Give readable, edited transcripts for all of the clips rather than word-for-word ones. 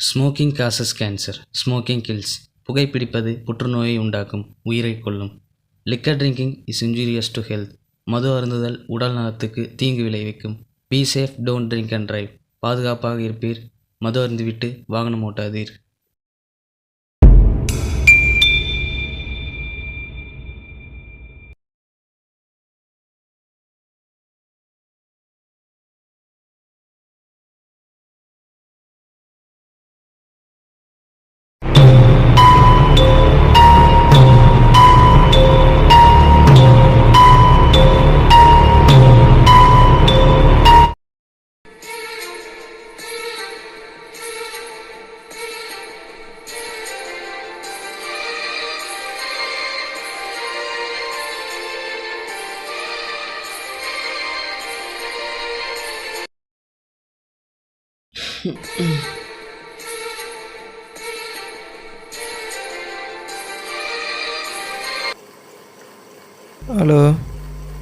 Smoking causes cancer. Smoking kills. புகைப்பிடிப்பது புற்றுநோயை உண்டாக்கும், உயிரை கொல்லும். Liquor drinking is injurious to health. மது அருந்துதல் உடல் நலத்துக்கு தீங்கு விளைவிக்கும். Be safe, don't drink and drive. பாதுகாப்பாக இருப்பீர். மது அருந்திவிட்டு வாகனம் ஓட்டாதீர். ஹலோ,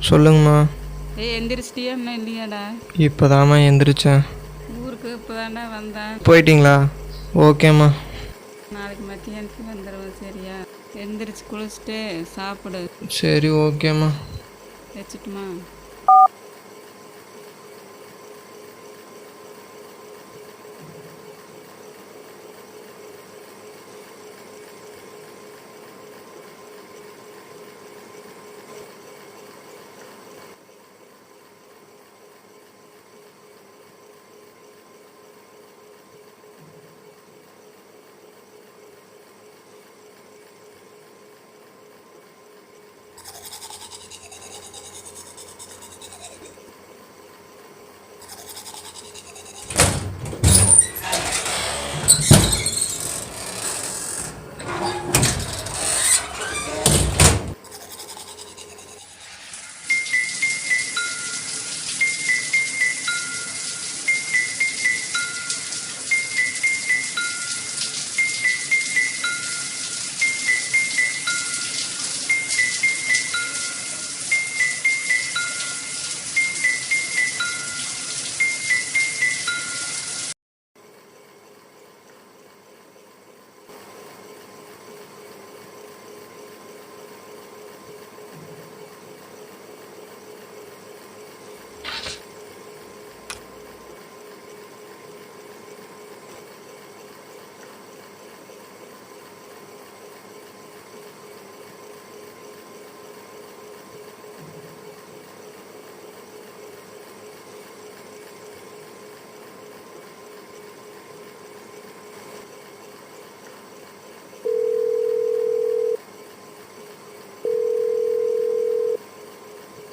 சொல்லுங்கம்மா. எந்திரிச்சிட்டியா இன்னும் இல்லையாடா? இப்போதாம்மா எந்திரிச்சேன். ஊருக்கு இப்போ தானே வந்தேன். போயிட்டீங்களா? ஓகேம்மா. நாளைக்கு மத்தியானத்துக்கு வந்துடுவேன், சரியா? எந்திரிச்சு குளிச்சுட்டு சாப்பிடு. சரி, ஓகேம்மா. வச்சுட்டுமா?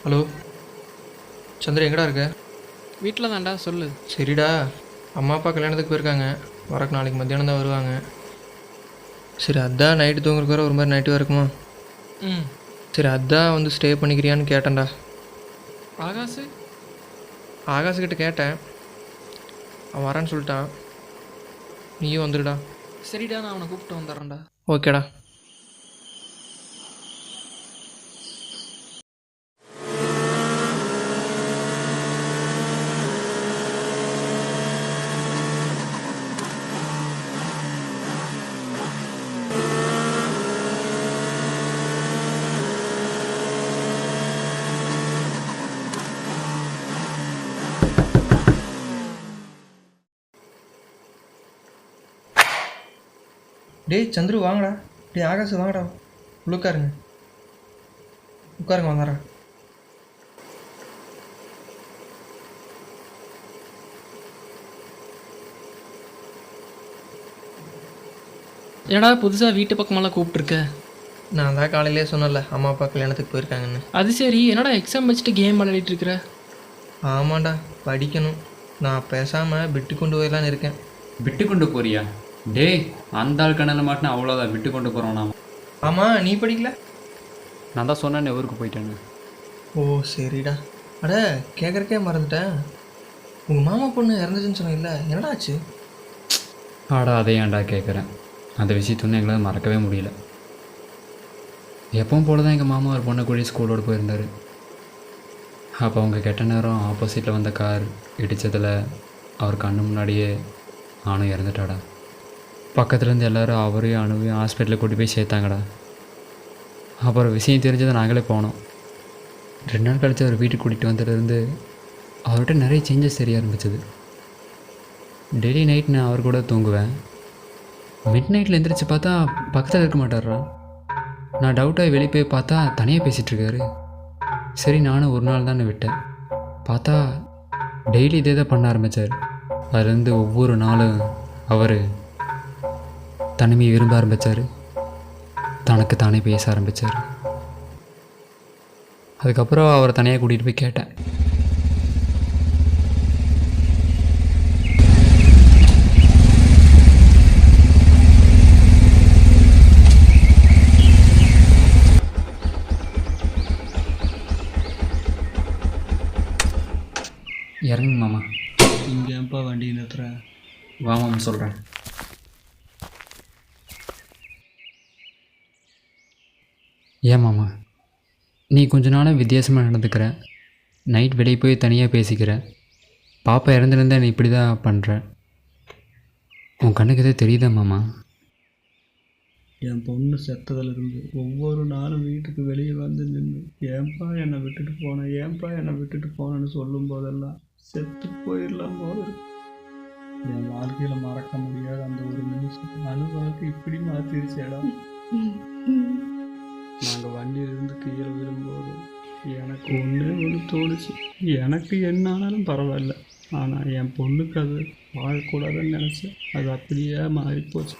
ஹலோ சந்திர, எங்கடா இருக்க? வீட்டில் தான்டா, சொல்லு. சரிடா, அம்மா அப்பா கல்யாணத்துக்கு போயிருக்காங்க. வரக்கு நாளைக்கு மத்தியானம் தான் வருவாங்க. சரி, அதான் நைட்டு தூங்குறக்கு வர ஒரு மாதிரி நைட்டு இருக்குமா? ம். சரி, அதான் வந்து ஸ்டே பண்ணிக்கிறியான்னு கேட்டேன்டா. ஆகாஷ் ஆகாஷ்கிட்ட கேட்டேன், அவன் வரேன்னு சொல்லிட்டான். நீயும் வந்துடுடா. சரிடா, நான் அவனை கூப்பிட்டு வந்துடுறேன்டா. ஓகேடா. டேய் சந்துரு, வாங்கடா. டேய் ஆகாஷ், வாங்கடா. உட்காருங்க உட்காருங்க, வந்துடுறேன். ஏடா புதுசாக வீட்டு பக்கமெல்லாம் கூப்பிட்ருக்க? நான் தான் காலையிலே சொன்னல, அம்மா அப்பா கல்யாணத்துக்கு போயிருக்காங்கன்னு. அது சரி, என்னடா எக்ஸாம் வச்சுட்டு கேம் விளையாடிட்டு இருக்கிற? ஆமாண்டா, படிக்கணும். நான் பேசாமல் விட்டு கொண்டு போயிடலான்னு இருக்கேன். விட்டு கொண்டு போறியா? டேய், அந்த ஆள் கண்ணில் மாட்டினா அவ்வளோதான், விட்டு கொண்டு போகிறோம் நாம். ஆமாம், நீ படிக்கல? நான் தான் சொன்னேன் ஊருக்கு போயிட்டேன்னு. ஓ சரிடா. அட, கேட்குறக்கே மறந்துட்டேன். உங்கள் மாமா பொண்ணு இறந்துச்சுன்னு சொன்னீங்கல்ல, என்னடா ஆச்சு? ஆடா, அதை ஏன்டா கேட்குறேன். அந்த விஷயத்தொன்னு எங்களால் மறக்கவே முடியல. எப்பவும் போல தான் எங்கள் மாமா ஒரு பொண்ணை கூடி ஸ்கூலோடு போயிருந்தார். அப்போ அவங்க கெட்ட நேரம் ஆப்போசிட்டில் வந்த கார் இடித்ததில் அவர் கண்ணு முன்னாடியே ஆணும் இறந்துட்டாடா. பக்கத்துலேருந்து எல்லோரும் அவரையும் அணுவையும் ஹாஸ்பிட்டலில் கூட்டி போய் சேர்த்தாங்கடா. அப்புறம் விஷயம் தெரிஞ்சதை நாங்களே போனோம். 2 நாள் கழித்து அவர் வீட்டுக்கு கூட்டிகிட்டு வந்ததுலேருந்து அவர்கிட்ட நிறைய சேஞ்சஸ் தெரிய ஆரம்பிச்சது. டெய்லி நைட் நான் அவர் கூட தூங்குவேன். மிட் நைட்டில் எந்திரிச்சு பார்த்தா பக்கத்தில் இருக்க மாட்டார்ரா. நான் டவுட்டாக வெளியே போய் பார்த்தா தனியாக பேசிகிட்ருக்காரு. சரி நானும் ஒரு நாள் தானே விட்டேன். பார்த்தா டெய்லி இதே தான் பண்ண ஆரம்பித்தார். அதுலேருந்து ஒவ்வொரு நாளும் அவர் தனிமையை விரும்ப ஆரம்பித்தார். தனக்கு தானே பேச ஆரம்பித்தார். அதுக்கப்புறம் அவரை தனியாக கூட்டிகிட்டு போய் கேட்டேன். இறங்குங்க மாமா. இங்கே ஏன்ப்பா வண்டி நிறுத்துற? வா மாமா சொல்கிறேன். ஏன் மாமா நீ கொஞ்ச நாளாக வித்தியாசமாக நடந்துக்கிற. நைட் வெளியே போய் தனியாக பேசிக்கிற. பாப்பா இறந்துருந்தா நீ இப்படி தான் பண்ணுற. உன் கண்ணுக்கு எதாவது தெரியுதா மாமா? என் பொண்ணு செத்ததுலேருந்து ஒவ்வொரு நாளும் வீட்டுக்கு வெளியே வந்து நின்று ஏன்பா என்னை விட்டுட்டு போனேன், ஏன்பா என்னை விட்டுட்டு போனேன்னு சொல்லும் போதெல்லாம் செத்து போயிடலாம் போது இருக்கு. என் வாழ்க்கையில் மறக்க முடியாத அந்த ஒரு நிமிஷம் அனுபவத்தை இப்படி மாற்றிருச்சேடா. நாங்கள் வண்டியிலிருந்து கீழே விழும்போது எனக்கு ஒன்று தோணுச்சு. எனக்கு என்ன ஆனாலும் பரவாயில்ல, ஆனால் என் பொண்ணுக்கு அது வாழக்கூடாதுன்னு நினச்சேன். அது அப்படியே மாறிப்போச்சு.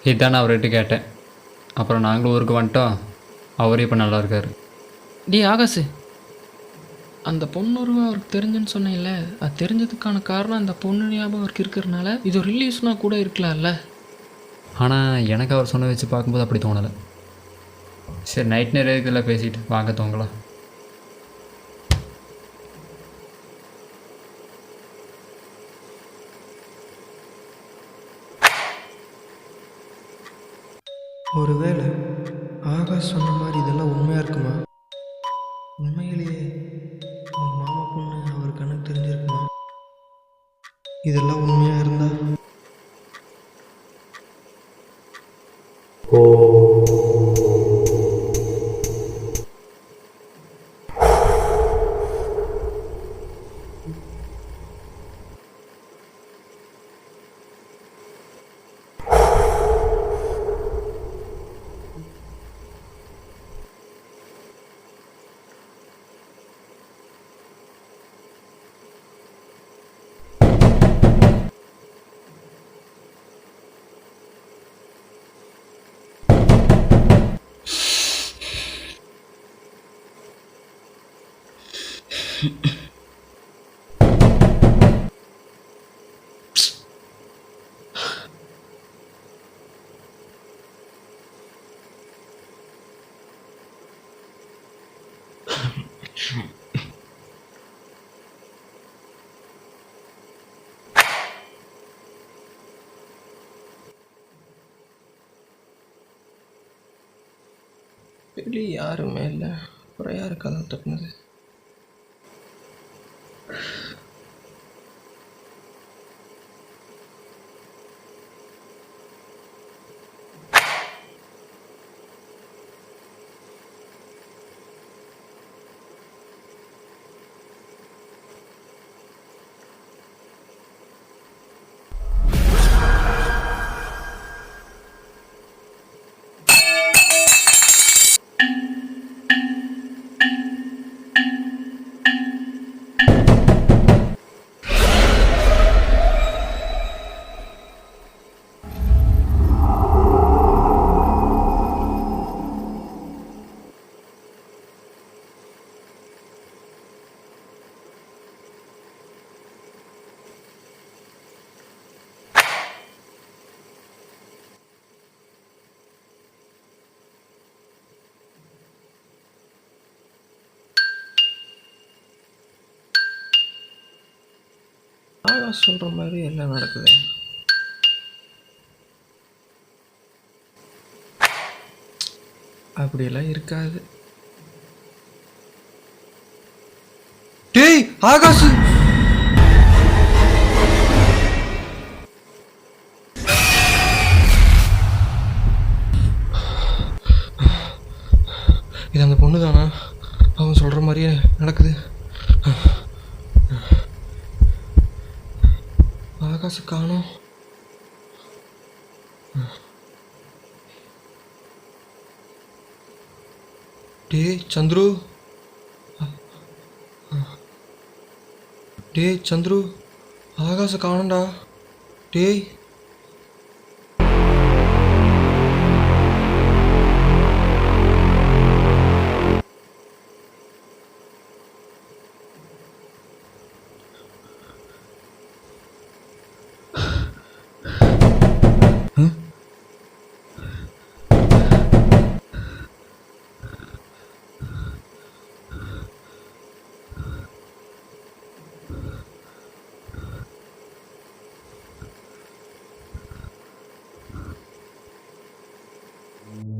இதுதான் நான் அவர்கிட்ட கேட்டேன். அப்புறம் நாங்களும் ஊருக்கு வந்துட்டோம். அவரே இப்போ நல்லா இருக்கார். டே ஆகாஷ், அந்த பொண்ணுருவா அவருக்கு தெரிஞ்சுன்னு சொன்னேன்ல, அது தெரிஞ்சதுக்கான காரணம் அந்த பொண்ணு ஞாபகம் அவருக்கு இருக்கிறதுனால இது ஒரு ரிலீஸ்னால் கூட இருக்கலாம்ல. ஆனால் எனக்கு அவர் சொன்ன வச்சு பார்க்கும்போது அப்படி தோணலை. சரி நைட் நேரம் இதில் பேசிட்டு வாங்க தூங்கலாம். ஒருவேளை ஆகாஷ் சொன்ன மாதிரி இதெல்லாம் உண்மையாக இருக்குமா? உண்மையிலேயே அவன் மாமா பொண்ணு அவர் கணக்கு தெரிஞ்சிருக்குமா? இதெல்லாம் உண்மையாக இருந்தா வெளியே யாருமே இல்லை. அப்புறம் யாரு கதவு தட்டினது? ஆகாஷ் சொல்கிற மாதிரி எல்லாம் நடக்குது. அப்படியெல்லாம் இருக்காது. டேய் ஆகாஷ், பொண்ணு தானா? அவன் சொல்கிற மாதிரியே நடக்குது. ஆகாசு காணோம். டேய் சந்துரு, டேய் சந்துரு, ஆகாச காணோம்டா. டேய்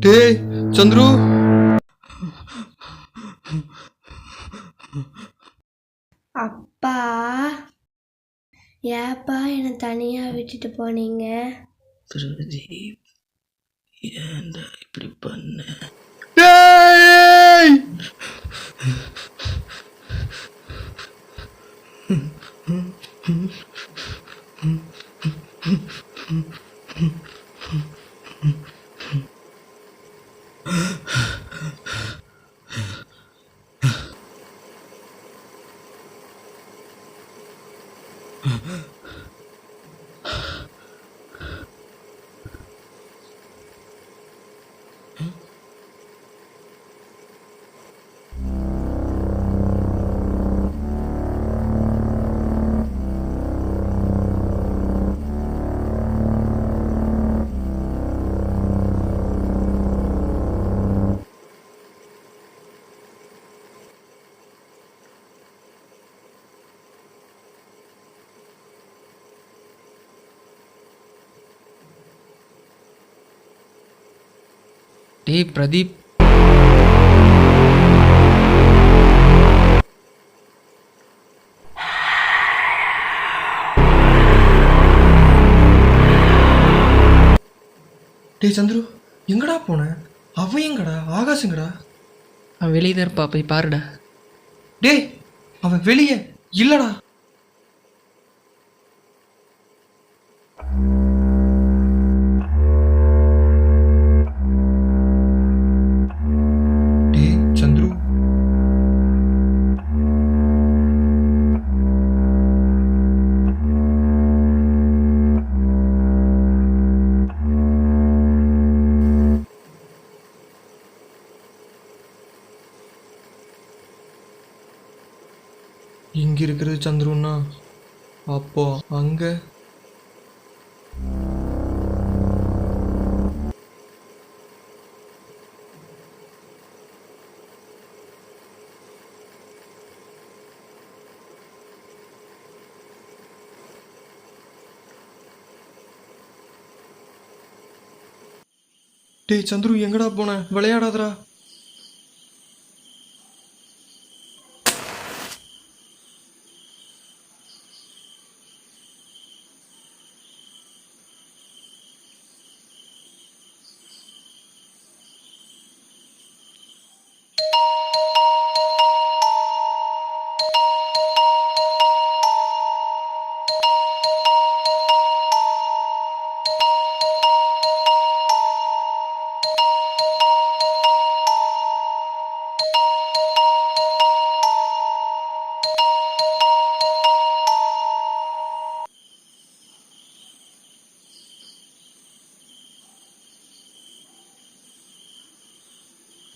டேய் சந்துரு. அப்பா, ஏப்பா என்னை தனியாக விட்டுட்டு போனீங்க? பிரதீப், ஏன்டா இப்படி பண்ண? டேய் டேய் பிரதீப், டேய் சந்துரு, எங்கடா போன? அவன் எங்கடா? ஆகாசுங்கடா? அவன் வெளியே தான் இருப்பா, போய் பாருடா. டேய் அவன் வெளியே இல்லடா. டேய் சந்துரு, இங்க இருக்கிறது சந்துருன்னா அப்போ அங்க டேய் சந்துரு, எங்கடா போன? விளையாடாதடா.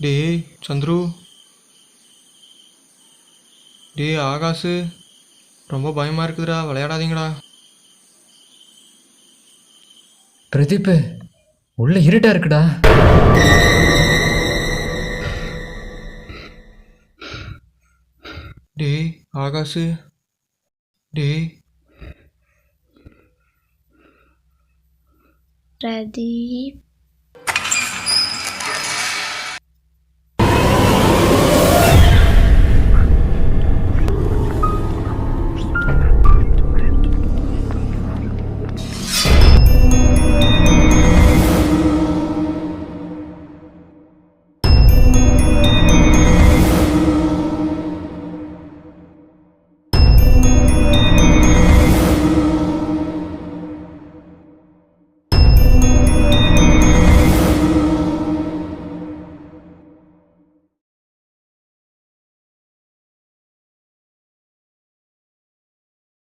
டேய் சந்துரு, டேய் ஆகாசு, ரொம்ப பயமாக இருக்குதுடா, விளையாடாதீங்கடா. பிரதீப், உள்ள இருட்டா இருக்குடா. டேய் ஆகாசு, டேய் பிரதீப்,